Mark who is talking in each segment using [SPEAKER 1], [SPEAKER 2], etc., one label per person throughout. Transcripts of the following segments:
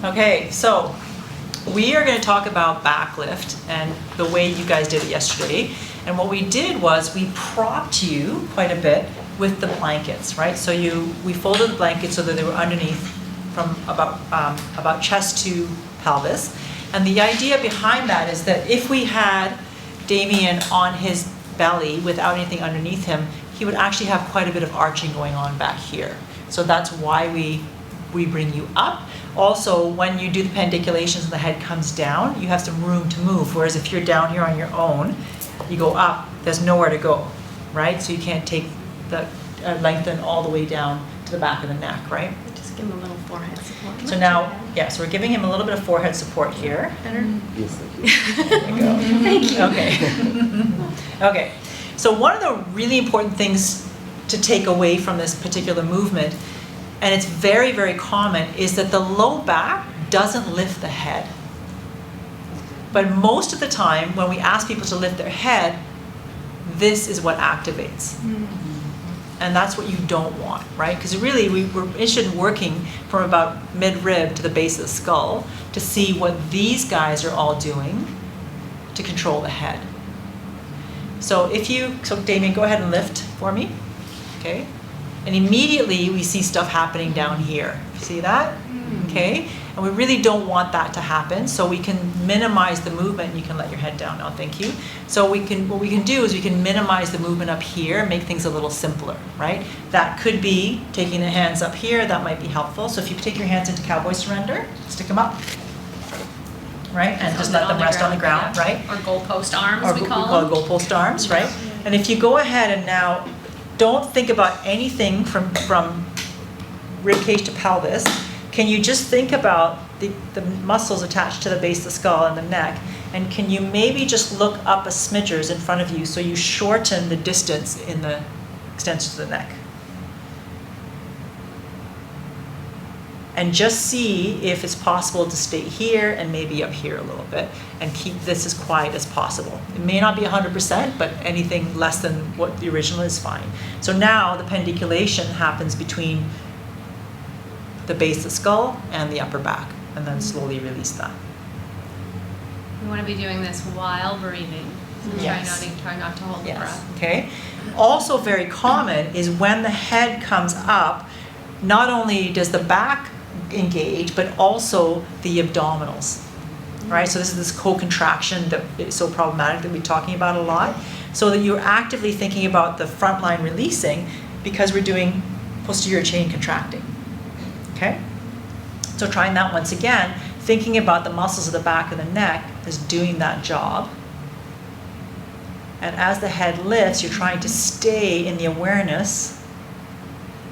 [SPEAKER 1] Okay, so we are going to talk about back lift and the way you guys did it yesterday. And what we did was we propped you quite a bit with the blankets, right? So we folded the blankets so that they were underneath from about chest to pelvis. And the idea behind that is that if we had Damien on his belly without anything underneath him, he would actually have quite a bit of arching going on back here. So that's why we bring you up. Also, when you do the pandiculations and the head comes down, you have some room to move. Whereas if you're down here on your own, you go up, there's nowhere to go, right? So you can't take the lengthen all the way down to the back of the neck, right?
[SPEAKER 2] Just give him a little forehead support.
[SPEAKER 1] So now, yeah, so we're giving him a little bit of forehead support here.
[SPEAKER 2] Better?
[SPEAKER 3] Yes, thank you.
[SPEAKER 1] There you go.
[SPEAKER 2] Thank you.
[SPEAKER 1] Okay. Okay. So one of the really important things to take away from this particular movement, and it's very, very common, is that the low back doesn't lift the head. But most of the time, when we ask people to lift their head, this is what activates. And that's what you don't want, right? Because really, we're interested in working from about mid-rib to the base of the skull to see what these guys are all doing to control the head. So Damien, go ahead and lift for me, okay? And immediately we see stuff happening down here. See that? Okay? And we really don't want that to happen, so we can minimize the movement, and you can let your head down now, thank you. So what we can do is we can minimize the movement up here and make things a little simpler, right? That could be taking the hands up here, that might be helpful. So if you take your hands into cowboy surrender, stick them up, right? And just let them rest on the ground, right?
[SPEAKER 2] Or goalpost arms,
[SPEAKER 1] Or
[SPEAKER 2] we call
[SPEAKER 1] them.
[SPEAKER 2] them.
[SPEAKER 1] Goalpost arms, right? And if you go ahead and now, don't think about anything from rib cage to pelvis. Can you just think about the muscles attached to the base of the skull and the neck, and can you maybe just look up a smidgers in front of you so you shorten the distance in the extension to the neck? And just see if it's possible to stay here and maybe up here a little bit and keep this as quiet as possible. It may not be 100%, but anything less than what the original is fine. So now the pandiculation happens between the base of the skull and the upper back, and then slowly release that.
[SPEAKER 2] We want to be doing this while breathing. So
[SPEAKER 1] Yes.
[SPEAKER 2] try not to hold the breath.
[SPEAKER 1] Okay. Also very common is when the head comes up, not only does the back engage, but also the abdominals, right? So this is this co-contraction that is so problematic that we're talking about a lot. So that you're actively thinking about the front line releasing because we're doing posterior chain contracting, okay? So trying that once again, thinking about the muscles of the back of the neck as doing that job. And as the head lifts, you're trying to stay in the awareness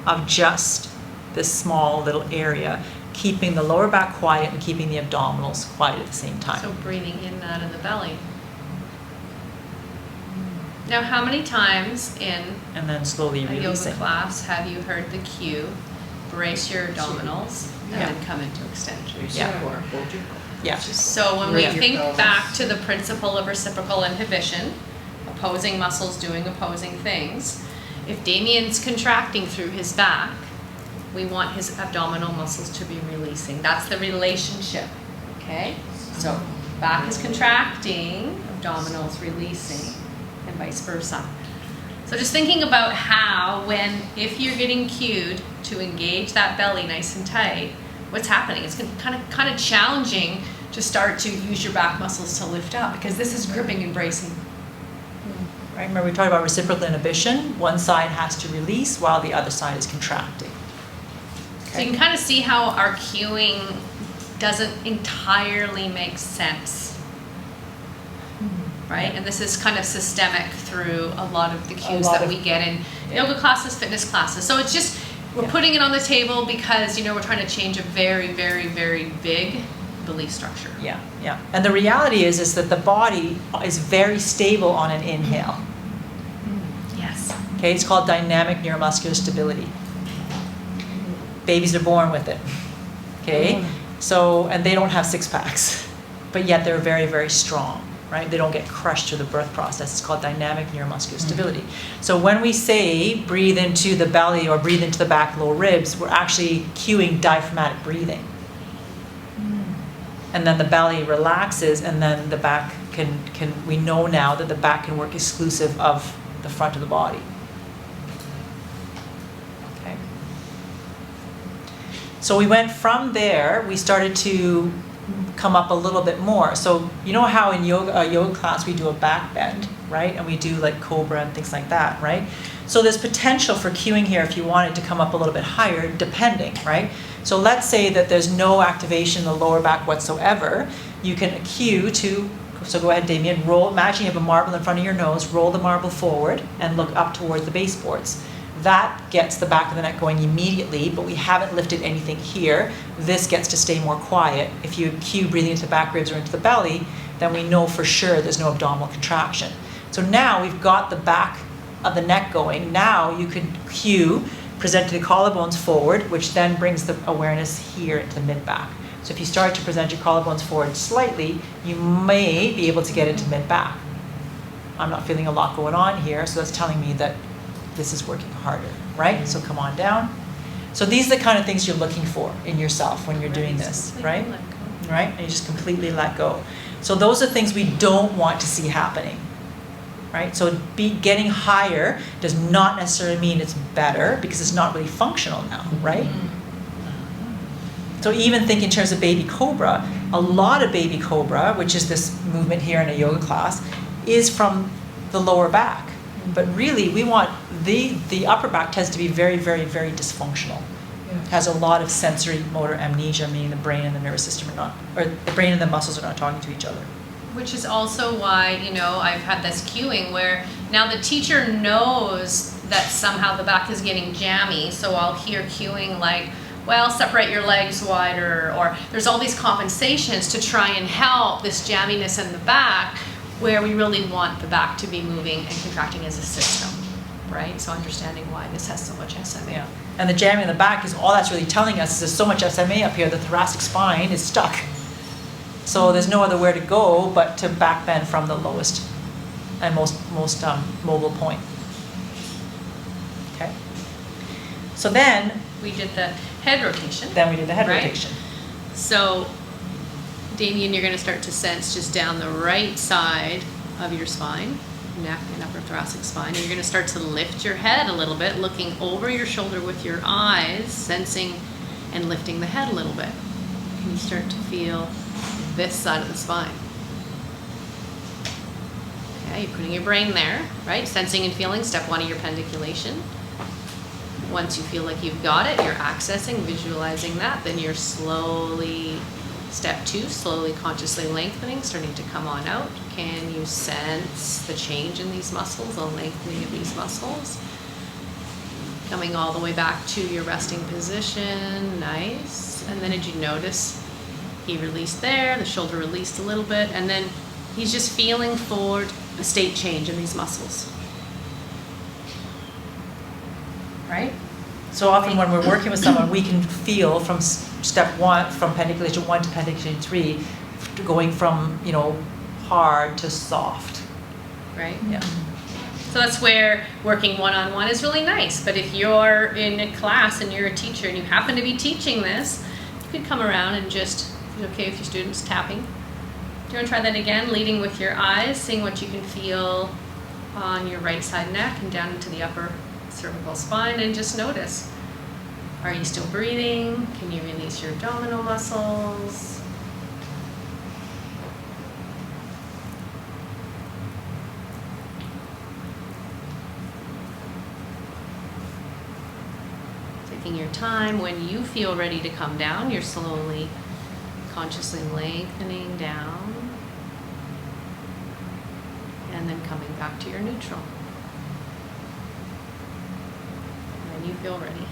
[SPEAKER 1] of just this small little area, keeping the lower back quiet and keeping the abdominals quiet at the same time.
[SPEAKER 2] So breathing in that in the belly. Now, how many times in
[SPEAKER 1] And then slowly
[SPEAKER 2] a
[SPEAKER 1] releasing.
[SPEAKER 2] yoga class have you heard the cue, brace your abdominals, and
[SPEAKER 1] Yeah.
[SPEAKER 2] then come into extension?
[SPEAKER 1] Yeah. Yeah.
[SPEAKER 2] So when we
[SPEAKER 1] Yeah.
[SPEAKER 2] think back to the principle of reciprocal inhibition, opposing muscles doing opposing things, if Damien's contracting through his back, we want his abdominal muscles to be releasing. That's the relationship, okay? So back is contracting, abdominals releasing, and vice versa. So just thinking about how, if you're getting cued to engage that belly nice and tight, what's happening? It's kind of challenging to start to use your back muscles to lift up because this is gripping and bracing.
[SPEAKER 1] Right, remember we talked about reciprocal inhibition. One side has to release while the other side is contracting.
[SPEAKER 2] So you can kind of see how our cueing doesn't entirely make sense, right? And this is kind of systemic through a lot of the cues that we get in yoga classes, fitness classes. So it's just, we're putting it on the table because, we're trying to change a very, very, very big belief structure.
[SPEAKER 1] Yeah, yeah. And the reality is that the body is very stable on an inhale.
[SPEAKER 2] Yes.
[SPEAKER 1] Okay, it's called dynamic neuromuscular stability. Babies are born with it. Okay, so, and they don't have six packs, but yet they're very, very strong, right? They don't get crushed through the birth process. It's called dynamic neuromuscular stability. So when we say breathe into the belly or breathe into the back lower ribs, we're actually cueing diaphragmatic breathing. And then the belly relaxes, and then the back we know now that the back can work exclusive of the front of the body. Okay. So we went from there, we started to come up a little bit more. So you know how in yoga class we do a back bend, right? And we do like cobra and things like that, right? So there's potential for cueing here if you wanted to come up a little bit higher, depending, right? So let's say that there's no activation in the lower back whatsoever. You can cue to, so go ahead, Damien, roll. Imagine you have a marble in front of your nose, roll the marble forward and look up towards the baseboards. That gets the back of the neck going immediately, but we haven't lifted anything here. This gets to stay more quiet. If you cue breathing into the back ribs or into the belly, then we know for sure there's no abdominal contraction. So now we've got the back of the neck going. Now you can cue present the collarbones forward, which then brings the awareness here into the mid-back. So if you start to present your collarbones forward slightly, you may be able to get into mid-back. I'm not feeling a lot going on here, so that's telling me that this is working harder, right? So come on down. So these are the kind of things you're looking for in yourself when you're doing this, right? Right? And you just completely let go. So those are things we don't want to see happening, right? So getting higher does not necessarily mean it's better, because it's not really functional now, right? So even think in terms of baby cobra, a lot of baby cobra, which is this movement here in a yoga class, is from the lower back. But really, we want the upper back tends to be very, very, very dysfunctional. Yeah. Has a lot of sensory motor amnesia, meaning the brain and the nervous system are not, or the brain and the muscles are not talking to each other.
[SPEAKER 2] Which is also why, you know, I've had this cueing where now the teacher knows that somehow the back is getting jammy, so I'll hear cueing like, well, separate your legs wider, or there's all these compensations to try and help this jamminess in the back, where we really want the back to be moving and contracting as a system, right? So understanding why this has so much SMA.
[SPEAKER 1] Yeah. And the jamming in the back is all that's really telling us is there's so much SMA up here, the thoracic spine is stuck. So there's no other where to go but to back bend from the lowest and most mobile point. Okay. So then
[SPEAKER 2] we did the head rotation.
[SPEAKER 1] Then we did the head rotation.
[SPEAKER 2] So Damien, you're going to start to sense just down the right side of your spine, neck and upper thoracic spine. And you're going to start to lift your head a little bit, looking over your shoulder with your eyes, sensing and lifting the head a little bit. Can you start to feel this side of the spine? Okay, you're putting your brain there, right? Sensing and feeling, step 1 of your pandiculation. Once you feel like you've got it, you're accessing, visualizing that, then you're slowly, step 2, slowly consciously lengthening, starting to come on out. Can you sense the change in these muscles, the lengthening of these muscles? Coming all the way back to your resting position, nice. And then did you notice he released there, the shoulder released a little bit, and then he's just feeling for a state change in these muscles. Right?
[SPEAKER 1] So often when we're working with someone, we can feel from step 1, from pandiculation 1 to pandiculation 3, going from, you know, hard to soft.
[SPEAKER 2] Right?
[SPEAKER 1] Yeah.
[SPEAKER 2] So that's where working one-on-one is really nice. But if you're in a class and you're a teacher and you happen to be teaching this, you could come around and just, if it's okay with your students, tapping. Do you want to try that again? Leading with your eyes, seeing what you can feel on your right side neck and down into the upper cervical spine, and just notice. Are you still breathing? Can you release your abdominal muscles? Taking your time. When you feel ready to come down, you're slowly, consciously lengthening down, and then coming back to your neutral. When you feel ready.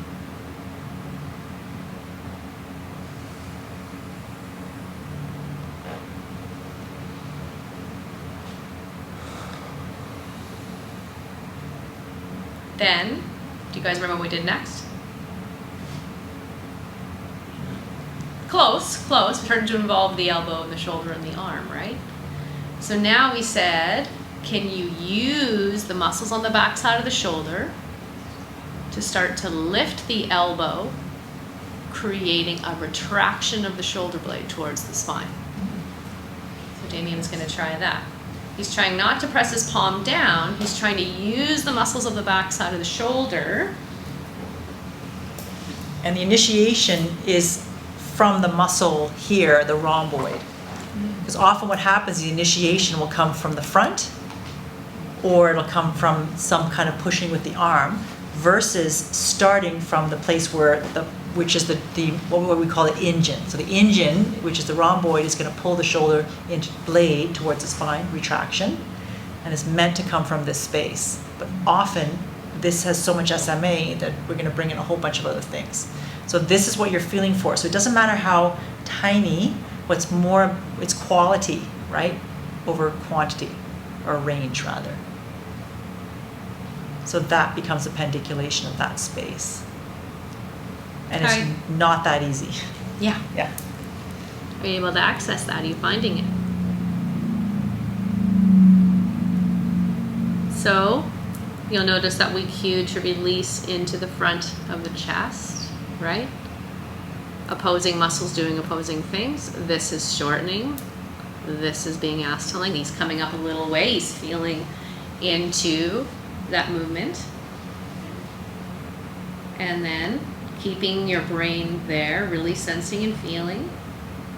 [SPEAKER 2] Then, do you guys remember what we did next? Close. We started to involve the elbow and the shoulder and the arm, right? So now we said, can you use the muscles on the back side of the shoulder to start to lift the elbow creating a retraction of the shoulder blade towards the spine. So Damien's going to try that. He's trying not to press his palm down. He's trying to use the muscles of the back side of the shoulder.
[SPEAKER 1] And the initiation is from the muscle here, the rhomboid. Because often what happens, the initiation will come from the front, or it'll come from some kind of pushing with the arm, versus starting from the place where which is the what we call the engine. So the engine, which is the rhomboid, is going to pull the shoulder into blade towards the spine, retraction, and it's meant to come from this space. But often this has so much SMA that we're going to bring in a whole bunch of other things. So this is what you're feeling for. So it doesn't matter how tiny, what's more, it's quality, right, over quantity, or range rather. So that becomes a pandiculation of that space. And it's not that easy.
[SPEAKER 2] Yeah.
[SPEAKER 1] Yeah.
[SPEAKER 2] Are you able to access that? Are you finding it? So you'll notice that we cue to release into the front of the chest, right? Opposing muscles doing opposing things. This is shortening. This is being asked to lengthen. He's coming up a little way. He's feeling into that movement. And then keeping your brain there, really sensing and feeling,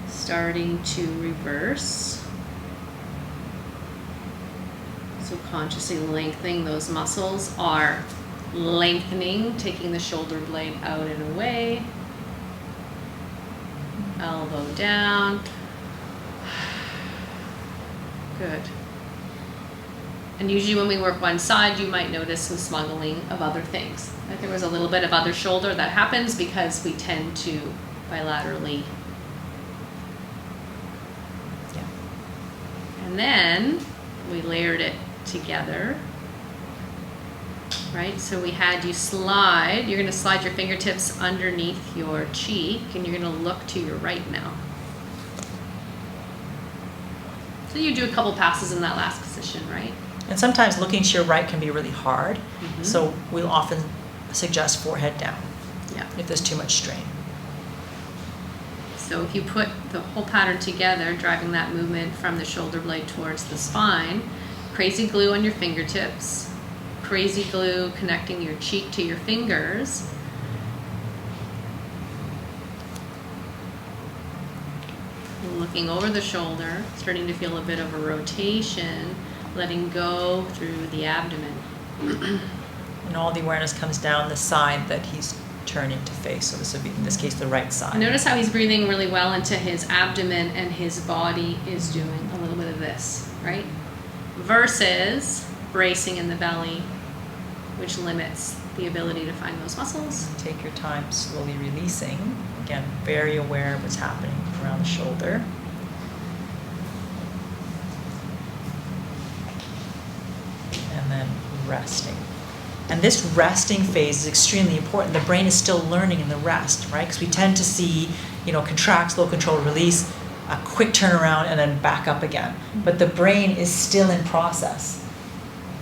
[SPEAKER 2] starting to reverse. So consciously lengthening those muscles are lengthening, taking the shoulder blade out and away. Elbow down. Good. And usually when we work one side, you might notice some smuggling of other things. Like there was a little bit of other shoulder that happens because we tend to bilaterally.
[SPEAKER 1] Yeah.
[SPEAKER 2] And then we layered it together. Right? So we had you slide. You're going to slide your fingertips underneath your cheek and you're going to look to your right now. So you do a couple passes in that last position, right?
[SPEAKER 1] And sometimes looking to your right can be really hard. So we'll often suggest forehead down.
[SPEAKER 2] Yeah.
[SPEAKER 1] If there's too much strain.
[SPEAKER 2] So if you put the whole pattern together, driving that movement from the shoulder blade towards the spine, crazy glue on your fingertips, crazy glue connecting your cheek to your fingers. Looking over the shoulder, starting to feel a bit of a rotation, letting go through the abdomen.
[SPEAKER 1] And all the awareness comes down the side that he's turning to face. So this would be, in this case, the right side.
[SPEAKER 2] Notice how he's breathing really well into his abdomen and his body is doing a little bit of this, right? Versus bracing in the belly, which limits the ability to find those muscles.
[SPEAKER 1] Take your time slowly releasing. Again, very aware of what's happening around the shoulder. And then resting. And this resting phase is extremely important. The brain is still learning in the rest, right? Because we tend to see, contract, slow, controlled release, a quick turnaround, and then back up again. But the brain is still in process.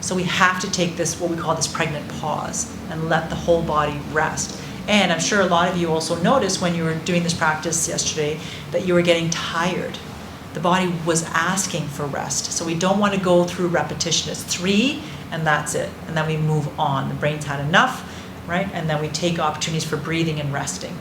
[SPEAKER 1] So we have to take this, what we call this pregnant pause, and let the whole body rest. And I'm sure a lot of you also noticed when you were doing this practice yesterday that you were getting tired. The body was asking for rest. So we don't want to go through repetition. It's 3 and that's it. And then we move on. The brain's had enough, right? And then we take opportunities for breathing and resting.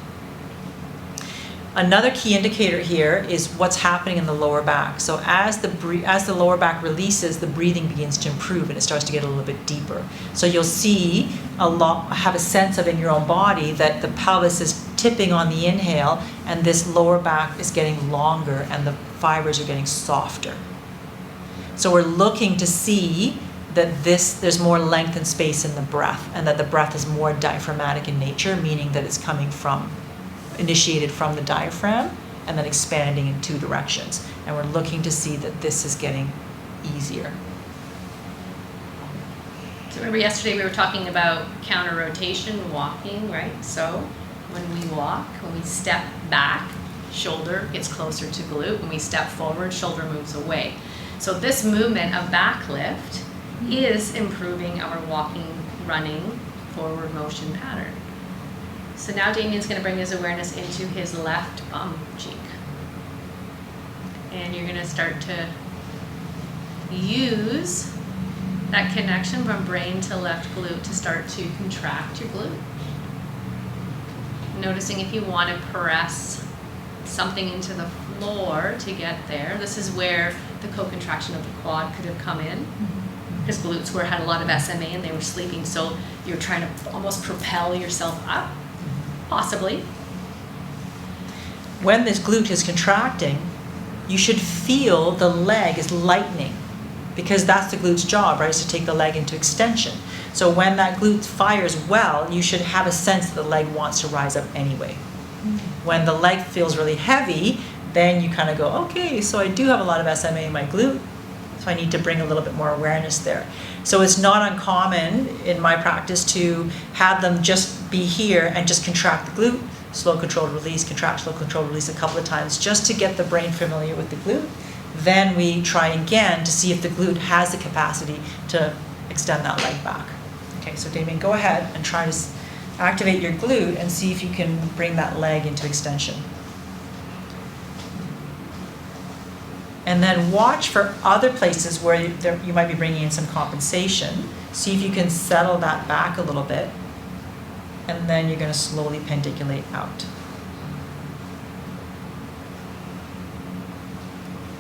[SPEAKER 1] Another key indicator here is what's happening in the lower back. So as the lower back releases, the breathing begins to improve and it starts to get a little bit deeper. So you'll see have a sense of in your own body that the pelvis is tipping on the inhale and this lower back is getting longer and the fibers are getting softer. So we're looking to see that there's more length and space in the breath and that the breath is more diaphragmatic in nature, meaning that it's initiated from the diaphragm and then expanding in 2 directions. And we're looking to see that this is getting easier.
[SPEAKER 2] So remember yesterday we were talking about counter rotation, walking, right? So when we walk, when we step back, shoulder gets closer to glute. When we step forward, shoulder moves away. So this movement of back lift is improving our walking, running, forward motion pattern. So now Damien's going to bring his awareness into his left bum cheek. And you're going to start to use that connection from brain to left glute to start to contract your glute. Noticing if you want to press something into the floor to get there. This is where the co-contraction of the quad could have come in. Because glutes had a lot of SMA and they were sleeping, so you're trying to almost propel yourself up, possibly.
[SPEAKER 1] When this glute is contracting, you should feel the leg is lightening, because that's the glute's job, right, is to take the leg into extension. So when that glute fires well, you should have a sense that the leg wants to rise up anyway. When the leg feels really heavy, then you kind of go, okay, so I do have a lot of SMA in my glute, so I need to bring a little bit more awareness there. So it's not uncommon in my practice to have them just be here and just contract the glute, slow controlled release, contract, slow controlled release a couple of times, just to get the brain familiar with the glute. Then we try again to see if the glute has the capacity to extend that leg back. Okay, so Damien, go ahead and try to activate your glute and see if you can bring that leg into extension. And then watch for other places where you might be bringing in some compensation. See if you can settle that back a little bit. And then you're going to slowly pandiculate out.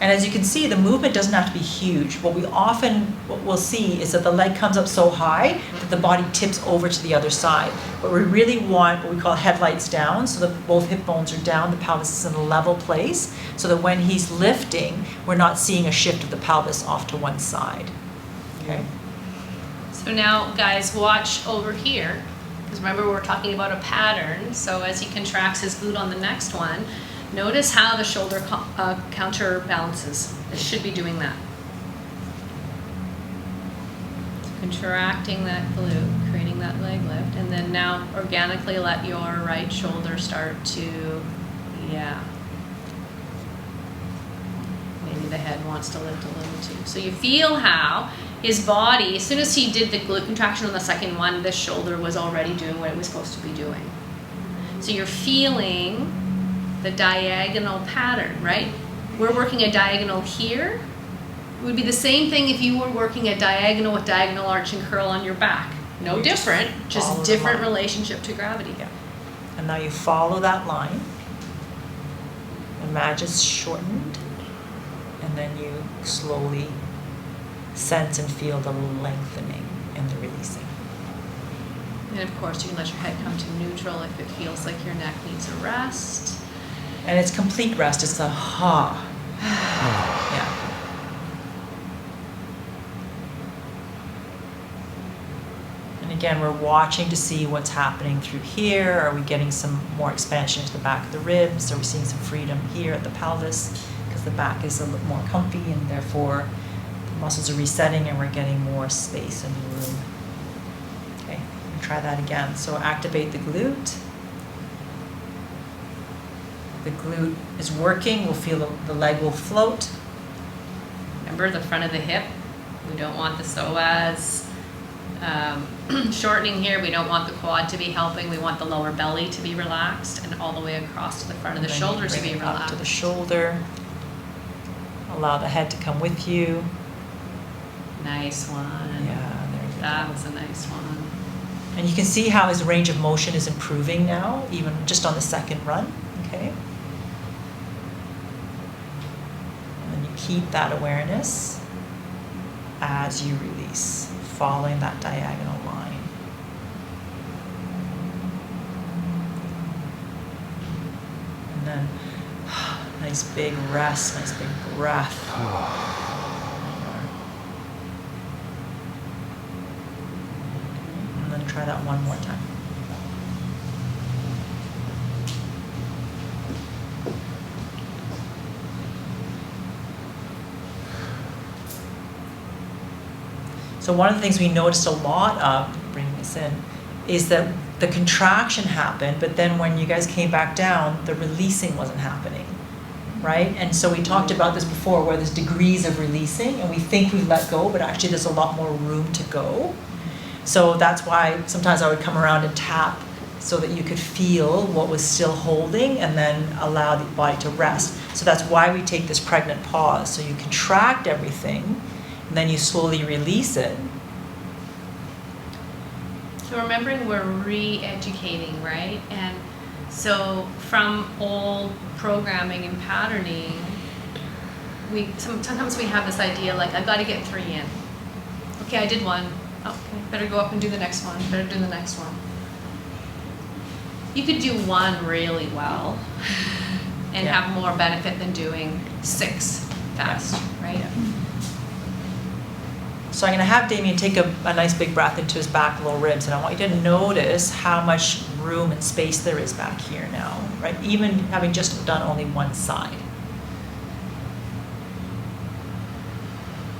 [SPEAKER 1] And as you can see, the movement doesn't have to be huge. What we'll see is that the leg comes up so high that the body tips over to the other side. But we really want what we call headlights down, so that both hip bones are down, the pelvis is in a level place, so that when he's lifting, we're not seeing a shift of the pelvis off to one side. Okay?
[SPEAKER 2] So now, guys, watch over here. Because remember, we're talking about a pattern. So as he contracts his glute on the next one, notice how the shoulder counterbalances. It should be doing that. So contracting that glute, creating that leg lift, and then now organically let your right shoulder start to, maybe the head wants to lift a little too. So you feel how his body, as soon as he did the glute contraction on the second one, the shoulder was already doing what it was supposed to be doing. So you're feeling the diagonal pattern, right? We're working a diagonal here. It would be the same thing if you were working a diagonal with diagonal arch and curl on your back. No different, just different relationship to gravity.
[SPEAKER 1] Yeah. And now you follow that line. Imagine it's shortened. And then you slowly sense and feel the lengthening and the releasing.
[SPEAKER 2] And of course, you can let your head come to neutral if it feels like your neck needs a rest.
[SPEAKER 1] And it's complete rest. It's a ha. Yeah. And again, we're watching to see what's happening through here. Are we getting some more expansion into the back of the ribs? Are we seeing some freedom here at the pelvis? Because the back is a little more comfy, and therefore the muscles are resetting and we're getting more space and room. Okay, try that again. So activate the glute. The glute is working. We'll feel the leg will float.
[SPEAKER 2] Remember the front of the hip. We don't want the psoas shortening here. We don't want the quad to be helping. We want the lower belly to be relaxed and all the way across to the front of the shoulder to be relaxed. Up
[SPEAKER 1] to the shoulder. Allow the head to come with you.
[SPEAKER 2] Nice one.
[SPEAKER 1] Yeah, there you go.
[SPEAKER 2] That was a nice one.
[SPEAKER 1] And you can see how his range of motion is improving now, even just on the second run. Okay. And you keep that awareness as you release, following that diagonal line. And then nice big rest, nice big breath. And then try that one more time. So one of the things we noticed a lot of, bringing this in, is that the contraction happened, but then when you guys came back down, the releasing wasn't happening, right? And so we talked about this before, where there's degrees of releasing, and we think we've let go, but actually there's a lot more room to go. So that's why sometimes I would come around and tap so that you could feel what was still holding and then allow the body to rest. So that's why we take this pregnant pause. So you contract everything, and then you slowly release it.
[SPEAKER 2] So remembering we're re-educating, right? And so from old programming and patterning, sometimes we have this idea like, I've got to get 3 in. Okay, I did 1. Okay, better go up and do the next one. Better do the next one. You could do 1 really well and
[SPEAKER 1] Yeah.
[SPEAKER 2] have more benefit than doing 6 fast, right?
[SPEAKER 1] Yeah. So I'm going to have Damien take a nice big breath into his back lower ribs, and I want you to notice how much room and space there is back here now, right? Even having just done only one side.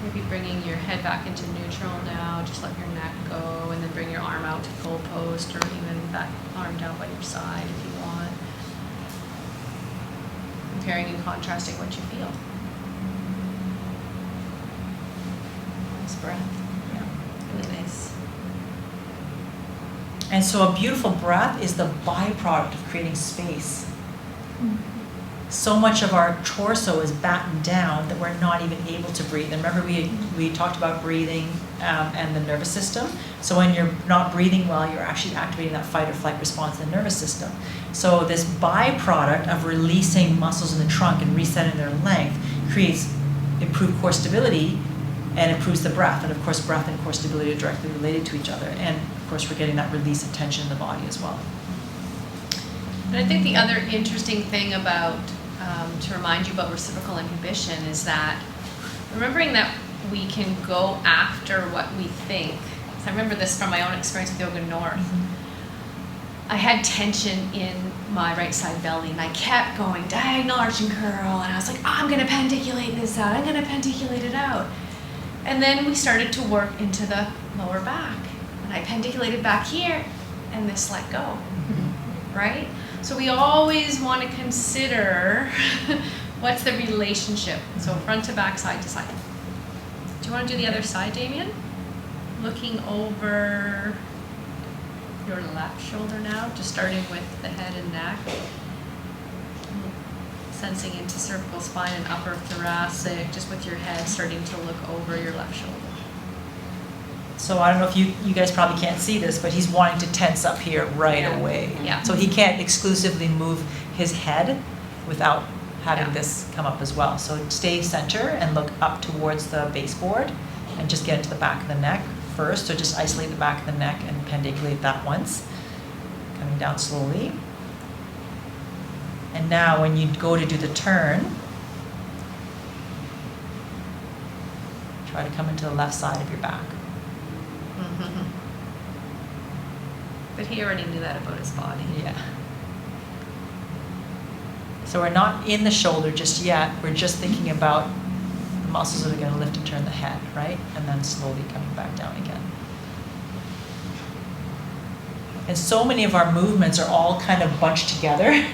[SPEAKER 2] Maybe bringing your head back into neutral now, just let your neck go, and then bring your arm out to full post, or even that arm down by your side if you want. Comparing and contrasting what you feel. Nice breath.
[SPEAKER 1] Yeah.
[SPEAKER 2] Really nice.
[SPEAKER 1] And so a beautiful breath is the byproduct of creating space. So much of our torso is battened down that we're not even able to breathe. And remember we talked about breathing and the nervous system. So when you're not breathing well, you're actually activating that fight or flight response in the nervous system. So this byproduct of releasing muscles in the trunk and resetting their length creates improved core stability and improves the breath. And of course, breath and core stability are directly related to each other. And of course, we're getting that release of tension in the body as well.
[SPEAKER 2] And I think the other interesting thing about, to remind you about reciprocal inhibition is that remembering that we can go after what we think. So I remember this from my own experience with Yoga North. I had tension in my right side belly, and I kept going diagonal arch and curl, and I was like, oh, I'm going to pandiculate this out. I'm going to pandiculate it out. And then we started to work into the lower back. And I pandiculated back here, and this let go, right? So we always want to consider what's the relationship. So front to back, side to side. Do you want to do the other side, Damien? Looking over your left shoulder now, just starting with the head and neck. Sensing into cervical spine and upper thoracic, just with your head starting to look over your left shoulder.
[SPEAKER 1] So I don't know if you guys probably can't see this, but he's wanting to tense up here right away.
[SPEAKER 2] Yeah.
[SPEAKER 1] So he can't exclusively move his head without having this come up as well. So stay center and look up towards the baseboard and just get into the back of the neck first. So just isolate the back of the neck and pandiculate that once. Coming down slowly. And now when you go to do the turn, try to come into the left side of your back.
[SPEAKER 2] But he already knew that about his body.
[SPEAKER 1] Yeah. So we're not in the shoulder just yet. We're just thinking about the muscles that are going to lift and turn the head, right? And then slowly coming back down again. And so many of our movements are all kind of bunched together.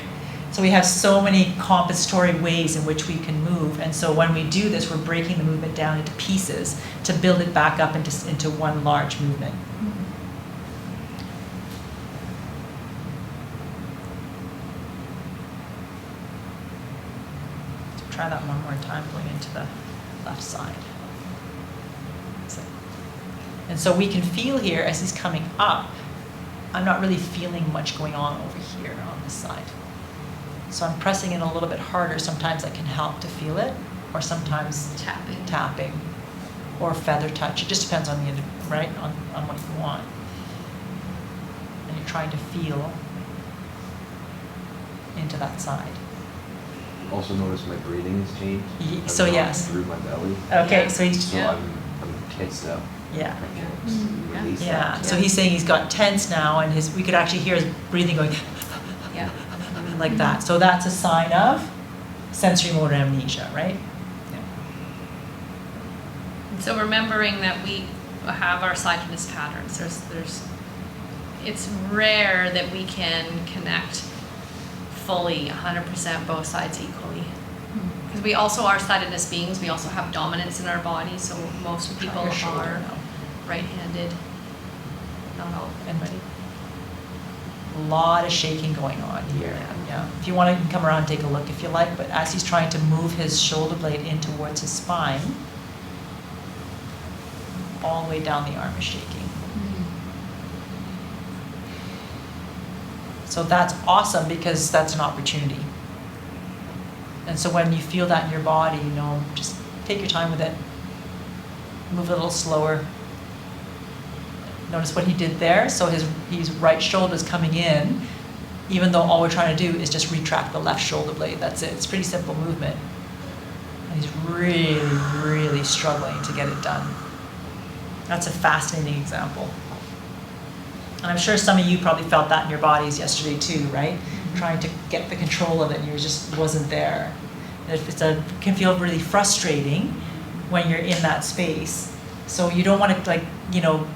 [SPEAKER 1] So we have so many compensatory ways in which we can move. And so when we do this, we're breaking the movement down into pieces to build it back up into one large movement. Try that one more time, going into the left side. And so we can feel here as he's coming up, I'm not really feeling much going on over here on this side. So I'm pressing in a little bit harder. Sometimes that can help to feel it, or sometimes tapping, or feather touch. It just depends on right, on what you want. And you're trying to feel into that side.
[SPEAKER 3] Also notice my breathing has changed.
[SPEAKER 1] So yes.
[SPEAKER 3] Through my belly.
[SPEAKER 1] Okay,
[SPEAKER 2] Yeah.
[SPEAKER 1] so he's
[SPEAKER 3] I'm tensed up.
[SPEAKER 1] Yeah.
[SPEAKER 3] I can't release
[SPEAKER 1] Yeah.
[SPEAKER 3] that.
[SPEAKER 1] So he's saying he's got tense now, and we could actually hear his breathing going
[SPEAKER 2] Yeah.
[SPEAKER 1] like that. So that's a sign of sensory motor amnesia, right?
[SPEAKER 2] So remembering that we have our sidedness patterns. It's rare that we can connect fully 100% both sides equally. Because we also are sidedness beings. We also have dominance in our body. So most people
[SPEAKER 1] your shoulder
[SPEAKER 2] are
[SPEAKER 1] now.
[SPEAKER 2] right-handed. Not all.
[SPEAKER 1] And ready. A lot of shaking going on here. Yeah. If you want to, you can come around and take a look if you like, but as he's trying to move his shoulder blade in towards his spine, all the way down the arm is shaking. So that's awesome because that's an opportunity. And so when you feel that in your body, you know, just take your time with it. Move a little slower. Notice what he did there. So his right shoulder is coming in, even though all we're trying to do is just retract the left shoulder blade. That's it. It's a pretty simple movement. And he's really, really struggling to get it done. That's a fascinating example. And I'm sure some of you probably felt that in your bodies yesterday too, right? Mm-hmm. Trying to get the control of it and you just wasn't there. And it can feel really frustrating when you're in that space. So you don't want to, like, you know,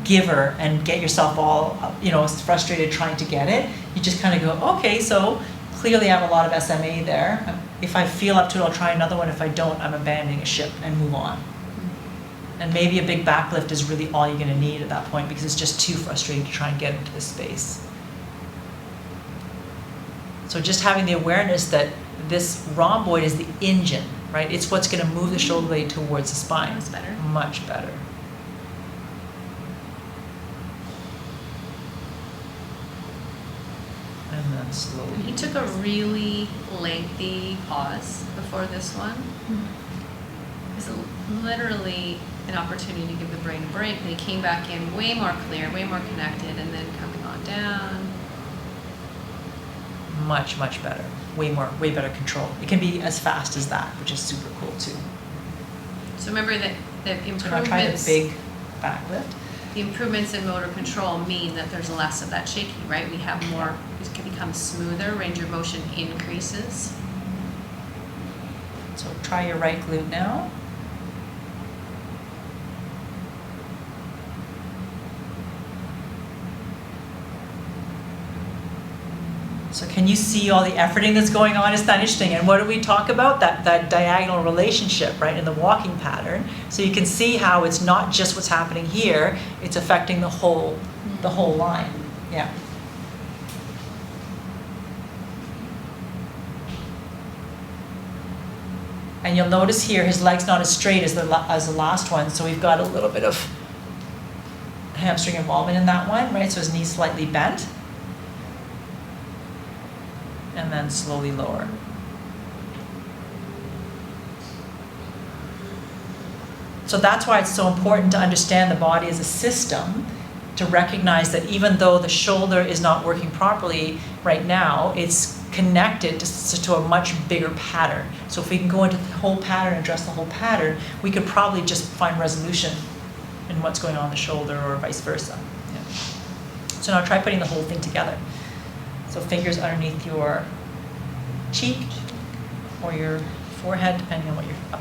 [SPEAKER 1] give her and get yourself all, you know, frustrated trying to get it. You just kind of go, okay, so clearly I have a lot of SMA there. If I feel up to it, I'll try another one. If I don't, I'm abandoning a ship and move on. And maybe a big back lift is really all you're going to need at that point because it's just too frustrating to try and get into this space. So just having the awareness that this rhomboid is the engine, right? It's what's going to move the shoulder blade towards the spine.
[SPEAKER 2] That's better.
[SPEAKER 1] Much better. And then slowly.
[SPEAKER 2] He took a really lengthy pause before this one. It's literally an opportunity to give the brain a break, and he came back in way more clear, way more connected, and then coming on down.
[SPEAKER 1] Much, much better. Way better control. It can be as fast as that, which is super cool too.
[SPEAKER 2] So remember that the improvements.
[SPEAKER 1] So now try the big back lift.
[SPEAKER 2] The improvements in motor control mean that there's less of that shaking, right? We have more. It can become smoother. Range of motion increases.
[SPEAKER 1] So try your right glute now. So can you see all the efforting that's going on? Isn't that interesting? And what do we talk about? That diagonal relationship, right, in the walking pattern. So you can see how it's not just what's happening here, it's affecting the whole line. Yeah. And you'll notice here his leg's not as straight as the last one, so we've got a little bit of hamstring involvement in that one, right? So his knee's slightly bent. And then slowly lower. So that's why it's so important to understand the body as a system, to recognize that even though the shoulder is not working properly right now, it's connected to a much bigger pattern. So if we can go into the whole pattern and address the whole pattern, we could probably just find resolution in what's going on in the shoulder or vice versa. Yeah. So now try putting the whole thing together. So fingers underneath your cheek or your forehead, depending on what you're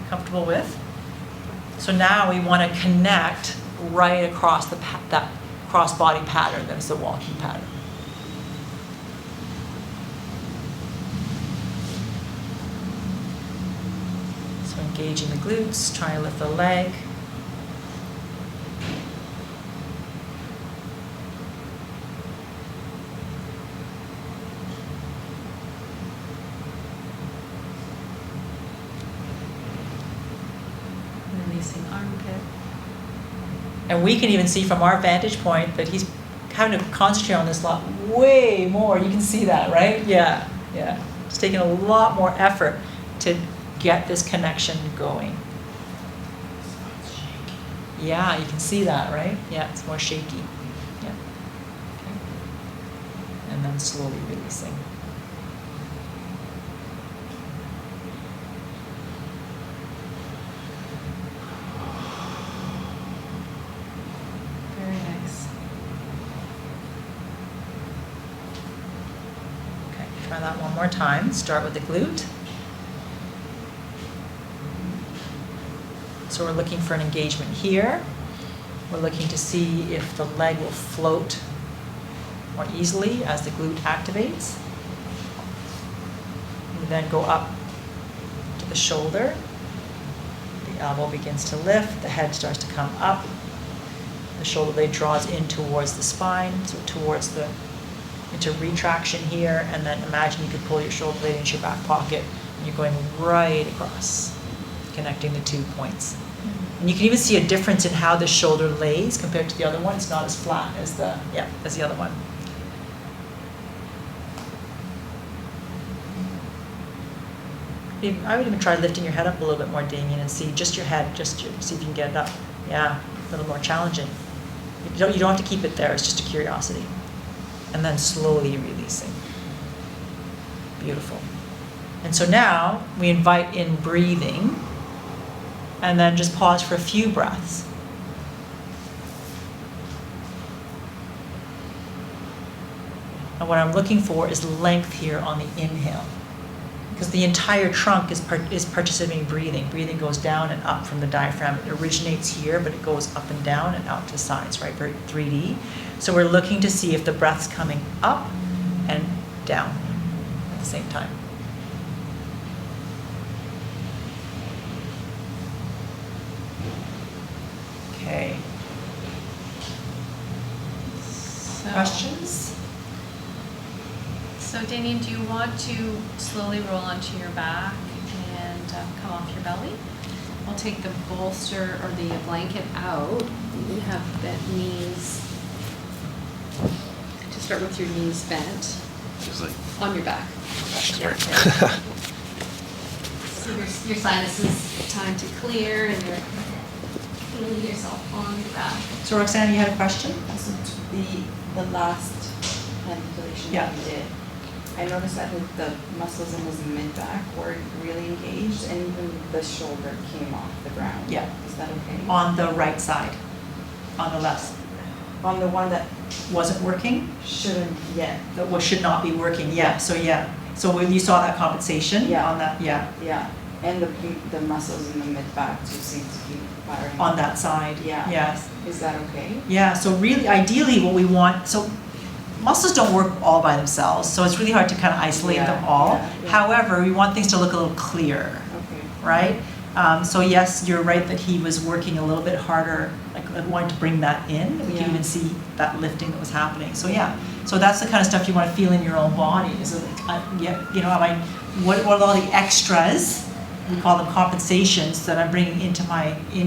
[SPEAKER 1] comfortable with. So now we want to connect right across that cross-body pattern that is the walking pattern. So engaging the glutes, trying to lift the leg.
[SPEAKER 2] Armpit.
[SPEAKER 1] And we can even see from our vantage point that he's having to concentrate on this lot way more. You can see that, right? Yeah, yeah. It's taking a lot more effort to get this connection going. Yeah, you can see that, right? Yeah, it's more shaky. Yeah. Okay. And then slowly releasing. Try that one more time. Start with the glute. So we're looking for an engagement here. We're looking to see if the leg will float more easily as the glute activates. We then go up to the shoulder. The elbow begins to lift. The head starts to come up. The shoulder blade draws in towards the spine, so towards the into retraction here, and then imagine you could pull your shoulder blade into your back pocket, and you're going right across, connecting the 2 points. And you can even see a difference in how the shoulder lays compared to the other one. It's not as flat as the other one. I would even try lifting your head up a little bit more, Damien, and see just your head, see if you can get it up. Yeah, a little more challenging. You don't have to keep it there, it's just a curiosity. And then slowly releasing. Beautiful. And so now we invite in breathing, and then just pause for a few breaths. And what I'm looking for is length here on the inhale, because the entire trunk is participating in breathing. Breathing goes down and up from the diaphragm. It originates here, but it goes up and down and out to the sides, right? Very 3D. So we're looking to see if the breath's coming up and down at the same time. Okay. Questions?
[SPEAKER 2] So Damien, do you want to slowly roll onto your back and come off your belly? I'll take the bolster or the blanket out. You have bent knees. To start with your knees bent.
[SPEAKER 3] Just like
[SPEAKER 2] On your back.
[SPEAKER 3] sorry.
[SPEAKER 2] So your sinuses time to clear and you're feeling yourself on your back.
[SPEAKER 1] So Roxanne, you had a question?
[SPEAKER 4] So the last pandiculation that you did, I noticed that the muscles in his mid-back were really engaged, and even the shoulder came off the ground.
[SPEAKER 1] Yeah.
[SPEAKER 4] Is that okay?
[SPEAKER 1] On the right side, on the left.
[SPEAKER 4] On the one that
[SPEAKER 1] Wasn't working?
[SPEAKER 4] shouldn't yet.
[SPEAKER 1] That should not be working, yeah, so yeah. So when you saw that compensation
[SPEAKER 4] Yeah.
[SPEAKER 1] on that, yeah,
[SPEAKER 4] Yeah. And the muscles in the mid-back too seem to be firing.
[SPEAKER 1] on that side,
[SPEAKER 4] Yeah.
[SPEAKER 1] yes.
[SPEAKER 4] Is that okay?
[SPEAKER 1] Yeah, so really, ideally what we want, so muscles don't work all by themselves, so it's really hard to kind of isolate
[SPEAKER 4] Yeah,
[SPEAKER 1] them all.
[SPEAKER 4] yeah.
[SPEAKER 1] However, we want things to look a little clearer,
[SPEAKER 4] Okay.
[SPEAKER 1] right? So yes, you're right that he was working a little bit harder, like wanting to bring that in. We
[SPEAKER 4] Yeah.
[SPEAKER 1] can even see that lifting that was happening. So yeah, so that's the kind of stuff you want to feel in your own body. Is it, what are all the extras? We call them compensations that I'm bringing in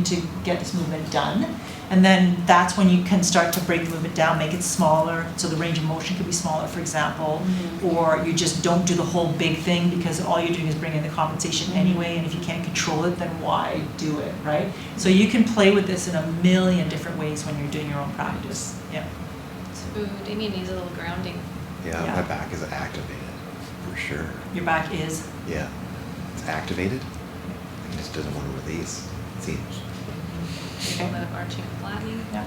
[SPEAKER 1] to get this movement done. And then that's when you can start to break the movement down, make it smaller, so the range of motion could be smaller, for example, or you just don't do the whole big thing because all you're doing is bringing the compensation anyway, and if you can't control it, then why do it, right? So you can play with this in a million different ways when you're doing your own practice, yeah.
[SPEAKER 2] So Damien needs a little grounding.
[SPEAKER 3] Yeah,
[SPEAKER 1] Yeah.
[SPEAKER 3] my back is activated, for sure.
[SPEAKER 1] Your back is,
[SPEAKER 3] Yeah, it's activated. It just doesn't want to release, it seems.
[SPEAKER 2] A little bit of arching and flattening.
[SPEAKER 1] yeah.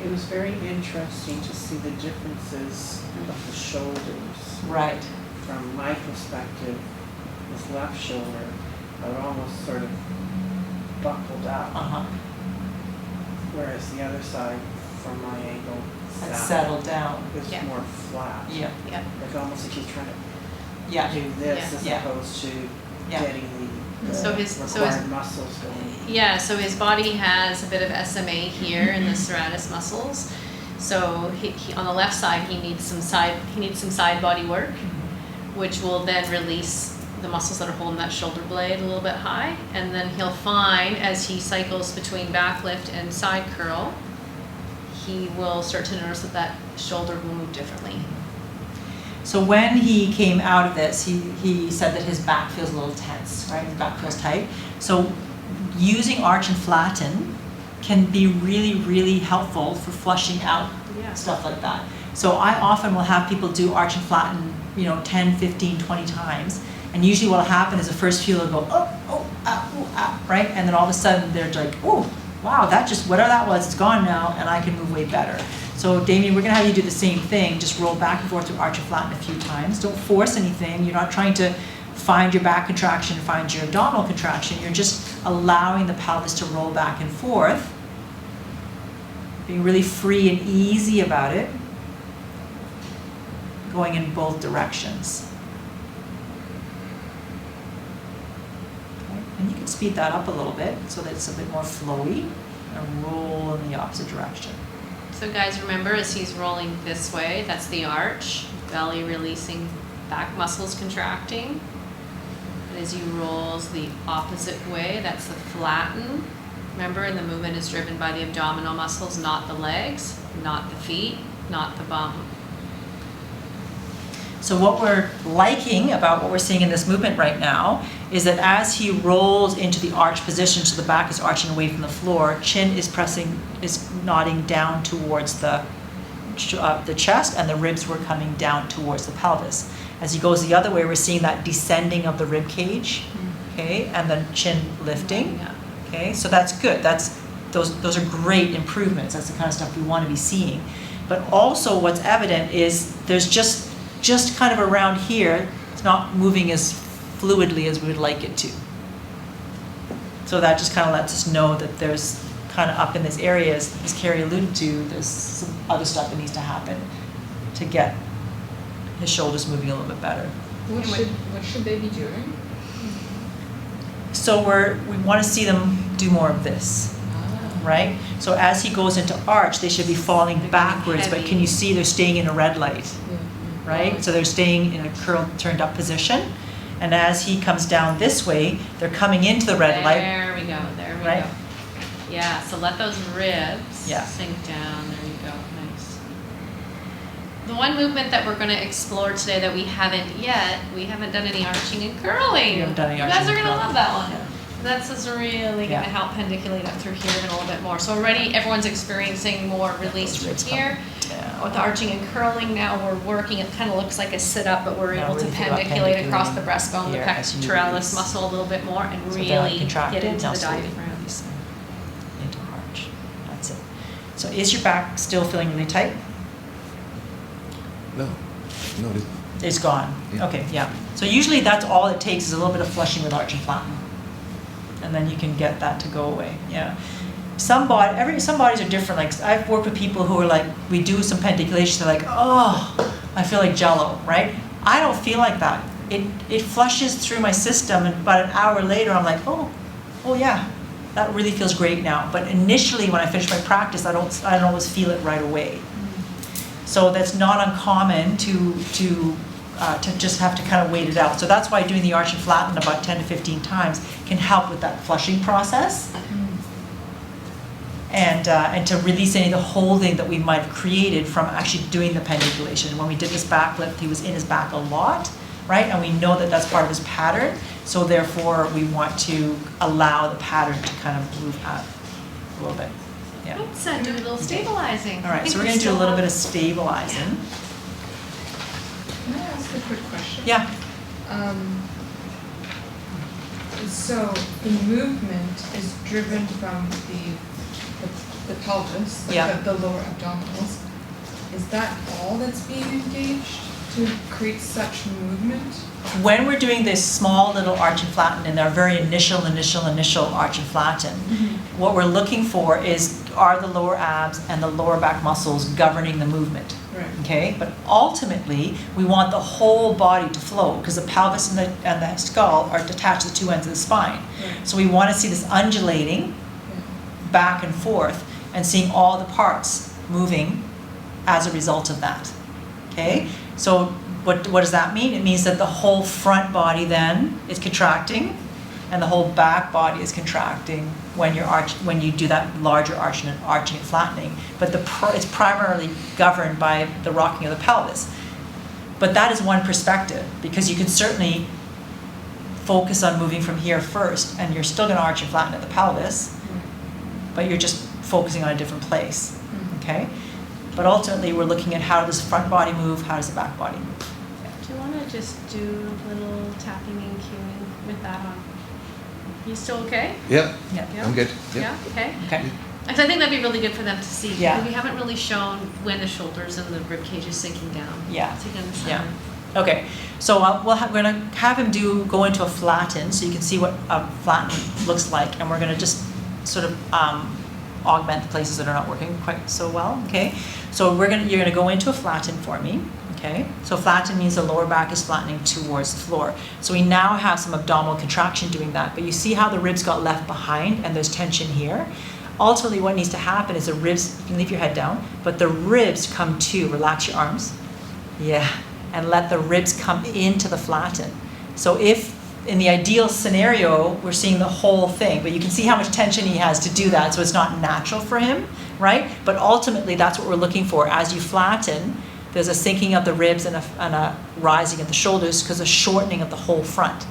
[SPEAKER 5] It was very interesting to see the differences of the shoulders.
[SPEAKER 1] Right.
[SPEAKER 5] From my perspective, his left shoulder are almost sort of buckled up,
[SPEAKER 1] Uh-huh.
[SPEAKER 5] whereas the other side, from my angle,
[SPEAKER 1] And settle down.
[SPEAKER 5] is
[SPEAKER 2] Yeah.
[SPEAKER 5] more flat.
[SPEAKER 1] Yeah,
[SPEAKER 2] Yeah.
[SPEAKER 5] Like almost like he's trying to
[SPEAKER 1] yeah,
[SPEAKER 5] do this as
[SPEAKER 1] Yeah.
[SPEAKER 5] opposed to
[SPEAKER 1] Yeah.
[SPEAKER 5] getting the
[SPEAKER 2] So his
[SPEAKER 5] required muscles going.
[SPEAKER 2] Yeah, so his body has a bit of SMA here in the serratus muscles. So he on the left side he needs some side body work, which will then release the muscles that are holding that shoulder blade a little bit high, and then he'll find as he cycles between back lift and side curl, he will start to notice that shoulder will move differently.
[SPEAKER 1] So when he came out of this, he said that his back feels a little tense, right? His back feels tight. So using arch and flatten can be really, really helpful for flushing out
[SPEAKER 2] Yeah.
[SPEAKER 1] stuff like that. So I often will have people do arch and flatten, 10, 15, 20 times. And usually what'll happen is the first few will go, right? And then all of a sudden they're like, oh, wow, whatever that was, it's gone now, and I can move way better. So Damien, we're gonna have you do the same thing, just roll back and forth through arch and flatten a few times. Don't force anything, you're not trying to find your back contraction, find your abdominal contraction, you're just allowing the pelvis to roll back and forth, being really free and easy about it, going in both directions. Okay. And you can speed that up a little bit so that it's a bit more flowy, and roll in the opposite direction.
[SPEAKER 2] So guys, remember as he's rolling this way, that's the arch. belly releasing, back muscles contracting. And as he rolls the opposite way, that's the flatten. Remember, and the movement is driven by the abdominal muscles, not the legs, not the feet, not the bum.
[SPEAKER 1] So what we're liking about what we're seeing in this movement right now is that as he rolls into the arch position, so the back is arching away from the floor, chin is nodding down towards the chest, and the ribs were coming down towards the pelvis. As he goes the other way, we're seeing that descending of the rib cage, okay, and then chin lifting, okay. So that's good. Those are great improvements. That's the kind of stuff we want to be seeing. But also, what's evident is there's just kind of around here, it's not moving as fluidly as we would like it to. So that just kind of lets us know that there's kind of up in this area, as Carrie alluded to, there's some other stuff that needs to happen to get his shoulders moving a little bit better.
[SPEAKER 6] What should they be doing?
[SPEAKER 1] So we want to see them do more of this, right? So as he goes into arch, they should be falling backwards, but can you see they're staying in a red light, right? So they're staying in a curled, turned up position. And as he comes down this way, they're coming into the red light.
[SPEAKER 2] There we go,
[SPEAKER 1] right?
[SPEAKER 2] go. Yeah, so let those ribs
[SPEAKER 1] Yeah.
[SPEAKER 2] sink down. There you go, nice. The one movement that we're going to explore today that we haven't done any arching and curling.
[SPEAKER 1] We haven't done any
[SPEAKER 2] You
[SPEAKER 1] arching
[SPEAKER 2] guys are
[SPEAKER 1] and
[SPEAKER 2] going to
[SPEAKER 1] curling.
[SPEAKER 2] love that one.
[SPEAKER 1] Yeah.
[SPEAKER 2] That's just really
[SPEAKER 1] Yeah.
[SPEAKER 2] going to help pendiculate up through here even a little bit more. So already everyone's experiencing more release
[SPEAKER 1] Those
[SPEAKER 2] through
[SPEAKER 1] ribs
[SPEAKER 2] here.
[SPEAKER 1] Yeah.
[SPEAKER 2] With the arching and curling, now we're working, it kind of looks like a sit-up, but we're
[SPEAKER 1] Now
[SPEAKER 2] able to
[SPEAKER 1] really think about
[SPEAKER 2] pendiculate across the
[SPEAKER 1] pendiculating
[SPEAKER 2] breastbone, the
[SPEAKER 1] here as you
[SPEAKER 2] pectoralis
[SPEAKER 1] release.
[SPEAKER 2] muscle a little bit more, and
[SPEAKER 1] So they're
[SPEAKER 2] really
[SPEAKER 1] contracted,
[SPEAKER 2] get into
[SPEAKER 1] now
[SPEAKER 2] the
[SPEAKER 1] slowly
[SPEAKER 2] diaphragm.
[SPEAKER 1] release into arch. That's it. So is your back still feeling really tight?
[SPEAKER 3] No, it isn't.
[SPEAKER 1] It's gone.
[SPEAKER 3] Yeah.
[SPEAKER 1] Okay, yeah. So usually that's all it takes is a little bit of flushing with arch and flatten. And then you can get that to go away. Yeah. Some bodies are different. Like I've worked with people who are like, we do some pendiculation, they're like, oh, I feel like jello, right? I don't feel like that. It flushes through my system, and about an hour later I'm like, oh yeah, that really feels great now. But initially when I finish my practice, I don't always feel it right away. So that's not uncommon to just have to kind of wait it out. So that's why doing the arch and flatten about 10 to 15 times can help with that flushing process. And to release any of the holding that we might have created from actually doing the pendiculation. When we did this back lift, he was in his back a lot, right? And we know that that's part of his pattern. So therefore, we want to allow the pattern to kind of move out a little bit. Yeah.
[SPEAKER 2] Let's do a little stabilizing.
[SPEAKER 1] All right, so we're going to do a little bit of stabilizing.
[SPEAKER 6] Can I ask a quick question?
[SPEAKER 1] Yeah.
[SPEAKER 6] So the movement is driven from the pelvis, like
[SPEAKER 1] Yeah.
[SPEAKER 6] the lower abdominals. Is that all that's being engaged to create such movement?
[SPEAKER 1] When we're doing this small little arch and flatten in our very initial arch and flatten, what we're looking for are the lower abs and the lower back muscles governing the movement.
[SPEAKER 6] Right.
[SPEAKER 1] Okay, but ultimately we want the whole body to flow because the pelvis and the skull are detached to the two ends of the spine.
[SPEAKER 6] Right.
[SPEAKER 1] So we want to see this undulating back and forth and seeing all the parts moving as a result of that. Okay, so what does that mean? It means that the whole front body then is contracting and the whole back body is contracting when you do that larger arching and flattening. But it's primarily governed by the rocking of the pelvis. But that is one perspective because you can certainly focus on moving from here first and you're still going to arch and flatten at the pelvis, but you're just focusing on a different place, okay? But ultimately we're looking at how does the front body move, how does the back body move.
[SPEAKER 2] Do you want to just do a little tapping and cueing with that on? You still okay?
[SPEAKER 3] Yeah,
[SPEAKER 1] Yeah.
[SPEAKER 3] I'm good.
[SPEAKER 2] Yeah, okay.
[SPEAKER 1] Okay.
[SPEAKER 2] I think that'd be really good for them to see.
[SPEAKER 1] Yeah.
[SPEAKER 2] Because we haven't really shown when the shoulders and the rib cage is sinking down.
[SPEAKER 1] Yeah.
[SPEAKER 2] So you can understand.
[SPEAKER 1] Yeah. Okay. So we're going to have him go into a flatten so you can see what a flatten looks like, and we're going to just sort of augment the places that are not working quite so well. Okay. So you're going to go into a flatten for me. Okay, so flatten means the lower back is flattening towards the floor. So we now have some abdominal contraction doing that, but you see how the ribs got left behind and there's tension here? Ultimately what needs to happen is the ribs, you can leave your head down, but the ribs come to, relax your arms. Yeah, and let the ribs come into the flatten. So if in the ideal scenario, we're seeing the whole thing, but you can see how much tension he has to do that, so it's not natural for him, right? But ultimately, that's what we're looking for. As you flatten, there's a sinking of the ribs and a rising of the shoulders because a shortening of the whole front.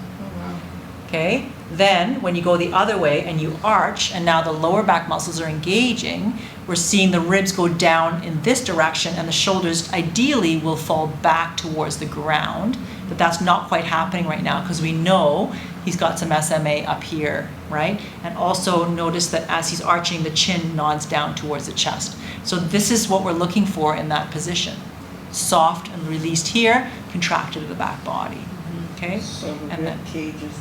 [SPEAKER 1] Okay? Then, when you go the other way and you arch, and now the lower back muscles are engaging, we're seeing the ribs go down in this direction, and the shoulders ideally will fall back towards the ground. But that's not quite happening right now because we know he's got some SMA up here, right? And also notice that as he's arching, the chin nods down towards the chest. So this is what we're looking for in that position. Soft and released here, contracted to the back body. Okay?
[SPEAKER 5] So the
[SPEAKER 1] And
[SPEAKER 5] rib
[SPEAKER 1] then-
[SPEAKER 5] cage is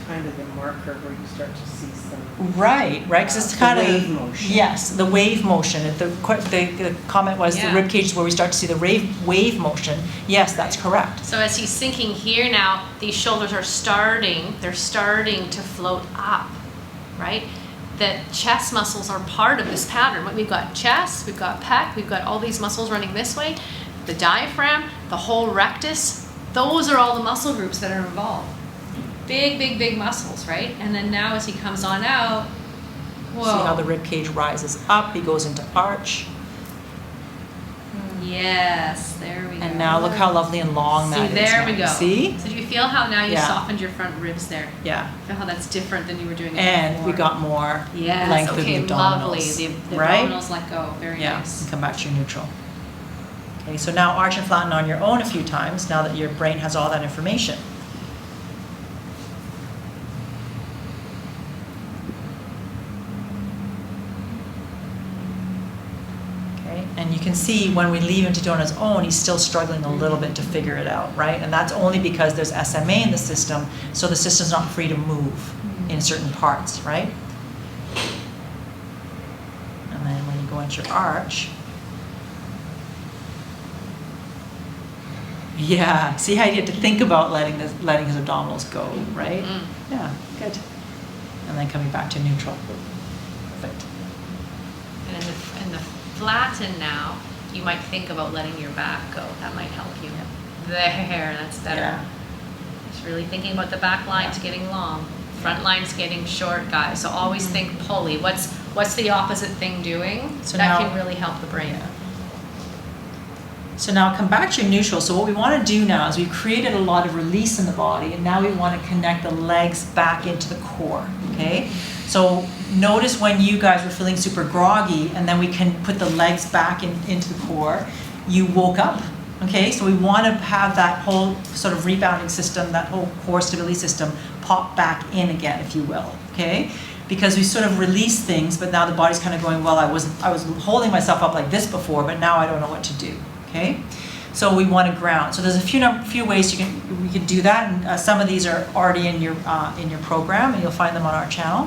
[SPEAKER 5] kind of the marker where you start to see some.
[SPEAKER 1] Right, because it's
[SPEAKER 5] the
[SPEAKER 1] kind of
[SPEAKER 5] wave motion.
[SPEAKER 1] Yes, the wave motion. The comment was
[SPEAKER 2] Yeah.
[SPEAKER 1] the rib cage is where we start to see the wave motion. Yes, that's correct.
[SPEAKER 2] So as he's sinking here now, these shoulders are starting to float up, right? The chest muscles are part of this pattern. We've got chest, we've got pec, we've got all these muscles running this way. The diaphragm, the whole rectus, those are all the muscle groups that are involved. Big, big, big muscles, right? And then now as he comes on out, whoa.
[SPEAKER 1] See how the rib cage rises up, he goes into arch.
[SPEAKER 2] Yes, there we go.
[SPEAKER 1] And now look how lovely and long that is.
[SPEAKER 2] There
[SPEAKER 1] now.
[SPEAKER 2] we go.
[SPEAKER 1] See?
[SPEAKER 2] So do you feel how now you
[SPEAKER 1] Yeah.
[SPEAKER 2] softened your front ribs there?
[SPEAKER 1] Yeah.
[SPEAKER 2] Feel how that's different than you were doing it
[SPEAKER 1] And
[SPEAKER 2] before?
[SPEAKER 1] we got more
[SPEAKER 2] Yes,
[SPEAKER 1] length
[SPEAKER 2] okay,
[SPEAKER 1] of the abdominals.
[SPEAKER 2] lovely. The
[SPEAKER 1] right?
[SPEAKER 2] abdominals let go. Very
[SPEAKER 1] Yeah,
[SPEAKER 2] nice.
[SPEAKER 1] and come back to your neutral. Okay, so now arch and flatten on your own a few times now that your brain has all that information. Okay, and you can see when we leave him to do on his own, he's still struggling a little bit to figure it out, right? And that's only because there's SMA in the system, so the system's not free to move in certain parts, right? And then when you go into your arch, yeah, see how you had to think about letting his abdominals go, right?
[SPEAKER 2] Mm.
[SPEAKER 1] Yeah, good. And then coming back to neutral. Perfect.
[SPEAKER 2] And in the flatten now, you might think about letting your back go. That might help you. There, that's better.
[SPEAKER 1] Yeah.
[SPEAKER 2] Just really thinking about the back line's getting long. Front line's getting short, guys. So always think pulley. What's the opposite thing doing?
[SPEAKER 1] So
[SPEAKER 2] that
[SPEAKER 1] now-
[SPEAKER 2] can really help the brain.
[SPEAKER 1] Yeah. So now come back to your neutral. So what we want to do now is we've created a lot of release in the body, and now we want to connect the legs back into the core, okay? So notice when you guys were feeling super groggy, and then we can put the legs back into the core, you woke up, okay? So we want to have that whole sort of rebounding system, that whole core stability system pop back in again, if you will, okay? Because we sort of release things, but now the body's kind of going, well, I was holding myself up like this before, but now I don't know what to do. Okay, so we want to ground. So there's a few ways we can do that, and some of these are already in your program, and you'll find them on our channel.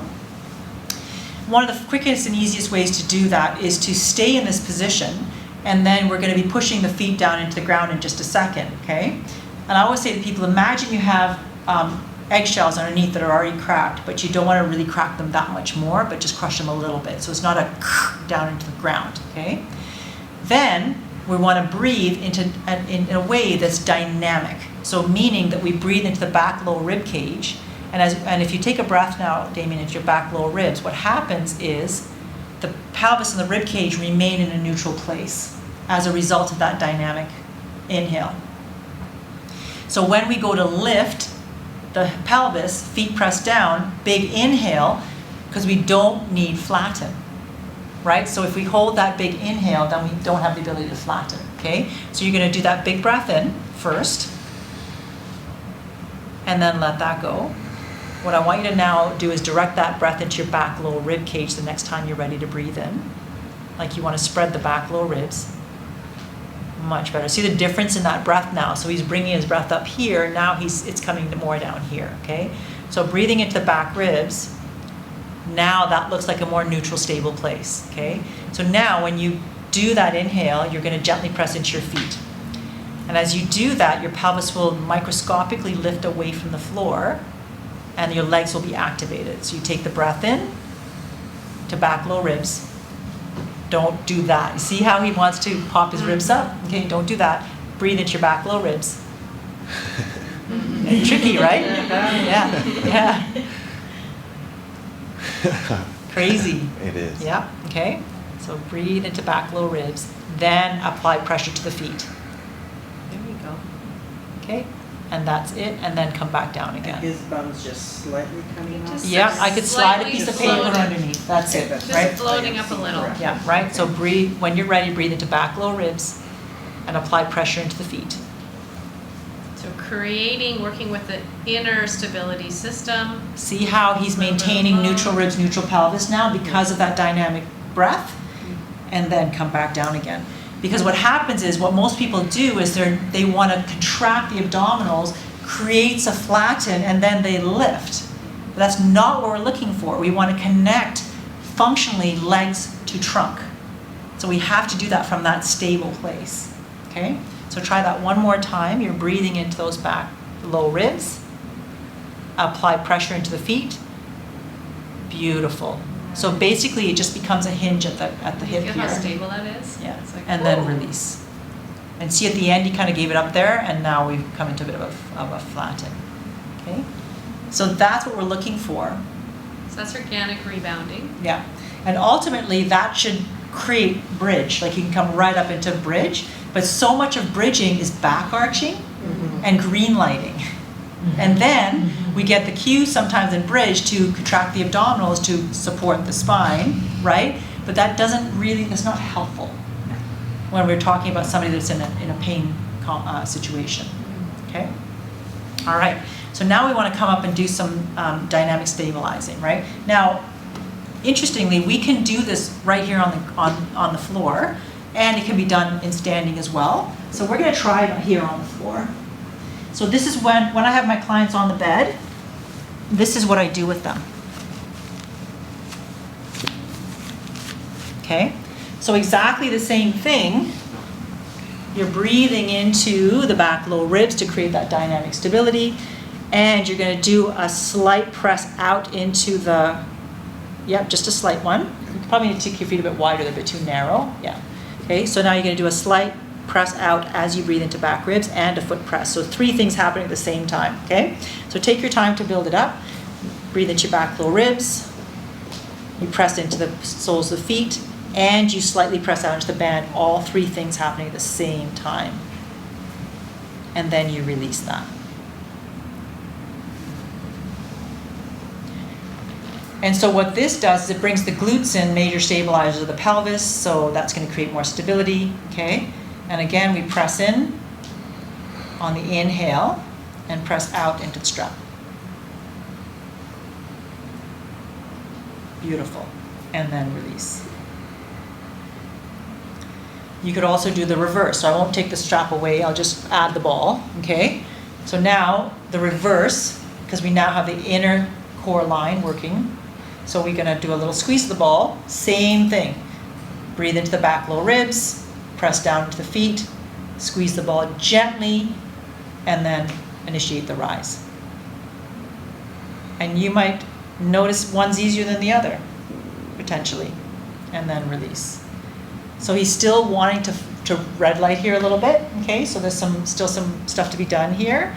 [SPEAKER 1] One of the quickest and easiest ways to do that is to stay in this position, and then we're going to be pushing the feet down into the ground in just a second. Okay, and I always say to people, imagine you have eggshells underneath that are already cracked, but you don't want to really crack them that much more, but just crush them a little bit, so it's not a down into the ground. Okay, then we want to breathe in a way that's dynamic. So meaning that we breathe into the back lower rib cage. And if you take a breath now, Damien, into your back lower ribs, what happens is the pelvis and the rib cage remain in a neutral place as a result of that dynamic inhale. So when we go to lift the pelvis, feet pressed down, big inhale, because we don't need flatten. Right? So if we hold that big inhale, then we don't have the ability to flatten, okay? So you're going to do that big breath in first, and then let that go. What I want you to now do is direct that breath into your back lower rib cage the next time you're ready to breathe in. Like you want to spread the back lower ribs. Much better. See the difference in that breath now? So he's bringing his breath up here, now it's coming more down here, okay? So breathing into the back ribs, now that looks like a more neutral, stable place, okay? So now when you do that inhale, you're going to gently press into your feet. And as you do that, your pelvis will microscopically lift away from the floor, and your legs will be activated. So you take the breath in to back low ribs. Don't do that. See how he wants to pop his ribs up? Okay, don't do that. breathe into your back low ribs. Tricky, right? Yeah. Crazy.
[SPEAKER 3] It is.
[SPEAKER 1] Yeah, okay. So breathe into back low ribs, then apply pressure to the feet. There you go. Okay, and that's it, and then come back down
[SPEAKER 5] And
[SPEAKER 1] again.
[SPEAKER 5] his bum's just slightly coming off.
[SPEAKER 2] Just-
[SPEAKER 1] Yeah, I could slide a
[SPEAKER 2] Slightly
[SPEAKER 1] piece of paper
[SPEAKER 2] floating.
[SPEAKER 1] underneath, that's it,
[SPEAKER 5] Just
[SPEAKER 1] right?
[SPEAKER 2] Just floating up a little.
[SPEAKER 1] Yeah, right, so breathe, when you're ready, breathe into back low ribs and apply pressure into the feet.
[SPEAKER 2] So working with the inner stability system.
[SPEAKER 1] See how he's maintaining neutral ribs, neutral pelvis now because of that dynamic breath? And then come back down again. Because what happens is, what most people do is they want to contract the abdominals, creates a flatten, and then they lift. But that's not what we're looking for. We want to connect functionally legs to trunk. So we have to do that from that stable place. Okay? So try that one more time. You're breathing into those back low ribs. Apply pressure into the feet. Beautiful. So basically it just becomes a hinge at the hip
[SPEAKER 2] Feel
[SPEAKER 1] here.
[SPEAKER 2] how stable that is?
[SPEAKER 1] Yeah,
[SPEAKER 2] It's like,
[SPEAKER 1] and then
[SPEAKER 2] whoa.
[SPEAKER 1] release. And see at the end, he kind of gave it up there, and now we've come into a bit of a flatten. Okay? So that's what we're looking for.
[SPEAKER 2] So that's organic rebounding.
[SPEAKER 1] Yeah. And ultimately, that should create bridge. Like you can come right up into bridge, but so much of bridging is back arching and green lighting. And then we get the cue sometimes in bridge to contract the abdominals to support the spine, right? But that that's not helpful when we're talking about somebody that's in a pain situation, okay? All right, so now we want to come up and do some dynamic stabilizing, right? Now, interestingly, we can do this right here on the floor, and it can be done in standing as well. So we're going to try it here on the floor. So this is when I have my clients on the bed, this is what I do with them. Okay, so exactly the same thing. You're breathing into the back low ribs to create that dynamic stability, and you're going to do a slight press out into just a slight one. You probably need to take your feet a bit wider, they're a bit too narrow. Yeah. Okay, so now you're going to do a slight press out as you breathe into back ribs and a foot press. So 3 things happening at the same time, okay? So take your time to build it up. Breathe into your back low ribs. You press into the soles of the feet, and you slightly press out into the band. All 3 things happening at the same time. And then you release that. And so what this does is it brings the glutes in, major stabilizers of the pelvis, so that's going to create more stability, okay? And again, we press in on the inhale and press out into the strap. Beautiful. And then release. You could also do the reverse. So I won't take the strap away, I'll just add the ball, okay? So now the reverse, because we now have the inner core line working. So we're going to do a little squeeze of the ball, same thing. Breathe into the back low ribs. Press down to the feet, squeeze the ball gently, and then initiate the rise. And you might notice one's easier than the other, potentially, and then release. So he's still wanting to red light here a little bit, okay? So there's still some stuff to be done here.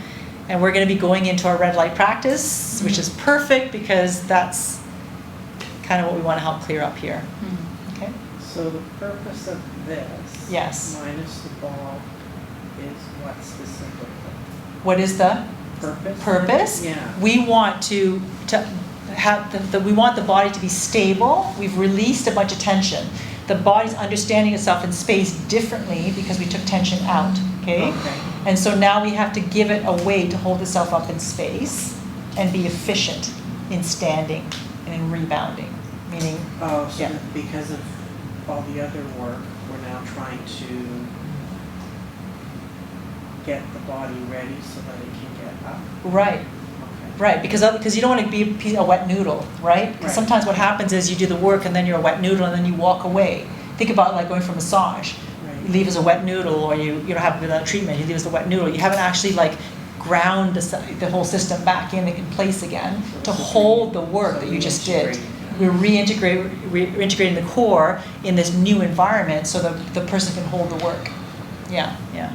[SPEAKER 1] And we're going to be going into our red light practice, which is perfect because that's kind of what we want to help clear up here. Okay?
[SPEAKER 5] So the purpose of this,
[SPEAKER 1] Yes.
[SPEAKER 5] minus the ball, is what specifically?
[SPEAKER 1] What is the
[SPEAKER 5] Purpose?
[SPEAKER 1] purpose?
[SPEAKER 5] Yeah.
[SPEAKER 1] We want to have we want the body to be stable. We've released a bunch of tension. The body's understanding itself in space differently because we took tension out, okay? And so now we have to give it a way to hold itself up in space and be efficient in standing and in rebounding, meaning,
[SPEAKER 5] Oh, so
[SPEAKER 1] yeah.
[SPEAKER 5] that because of all the other work, we're now trying to get the body ready so that it can get up?
[SPEAKER 1] right,
[SPEAKER 5] Okay.
[SPEAKER 1] right, because you don't want to be a wet noodle, right? Because
[SPEAKER 5] Right.
[SPEAKER 1] sometimes what happens is you do the work and then you're a wet noodle and then you walk away. Think about like going for massage. You
[SPEAKER 5] Right.
[SPEAKER 1] leave as a wet noodle, or you don't have without treatment, you leave as a wet noodle. You haven't actually like ground the whole system back in place again to hold the work that you just did. We're reintegrating the core in this new environment so that the person can hold the work. Yeah, yeah.